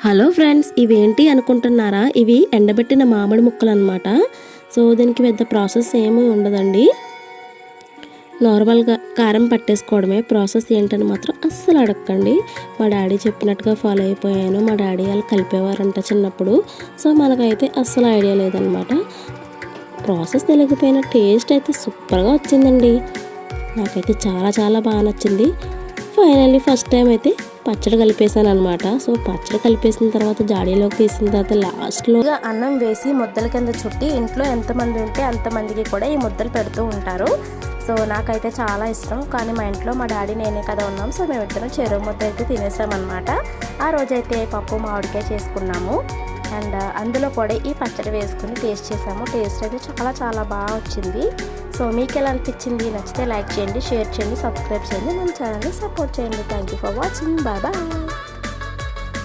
Hello friends, ఇవేంటి అనుకుంటున్నారా? ఇవి ఎండబెట్టిన మామిడి ముక్కలు అనమాట. సో దీనికి పెద్ద ప్రాసెస్ ఏమీ ఉండదండి. నార్మల్గా కారం పట్టేసుకోవడమే. ప్రాసెస్ ఏంటని మాత్రం అస్సలు అడగండి. మా డాడీ చెప్పినట్టుగా ఫాలో అయిపోయాను. మా డాడీ వాళ్ళు కలిపేవారంట చిన్నప్పుడు. సో మనకైతే అస్సలు ఐడియా లేదనమాట. ప్రాసెస్ తెలియకపోయిన టేస్ట్ అయితే సూపర్గా వచ్చిందండి. నాకైతే చాలా చాలా బాగా నచ్చింది. ఫైనల్లీ ఫస్ట్ టైం అయితే పచ్చడి కలిపేసాను అనమాట. సో పచ్చడి కలిపేసిన తర్వాత జాడీలోకి తీసిన తర్వాత లాస్ట్లో అన్నం వేసి ముద్దల కింద చుట్టి ఇంట్లో ఎంతమంది ఉంటే అంతమందికి కూడా ఈ ముద్దలు పెడుతూ ఉంటారు. సో నాకైతే చాలా ఇష్టం. కానీ మా ఇంట్లో మా డాడీ నేనే కదా ఉన్నాం. సో మేమిద్దరం చెరువు ముద్ద అయితే తినేసామన్నమాట. ఆ రోజైతే పప్పు మామిడికాయ చేసుకున్నాము. అండ్ అందులో కూడా ఈ పచ్చడి వేసుకుని టేస్ట్ చేసాము. టేస్ట్ అయితే చాలా చాలా బాగా వచ్చింది. సో మీకు ఎలా అనిపించింది? నచ్చితే లైక్ చేయండి, షేర్ చేయండి, సబ్స్క్రైబ్ చేయండి, మన ఛానల్ని సపోర్ట్ చేయండి. Thank you for watching. Bye bye.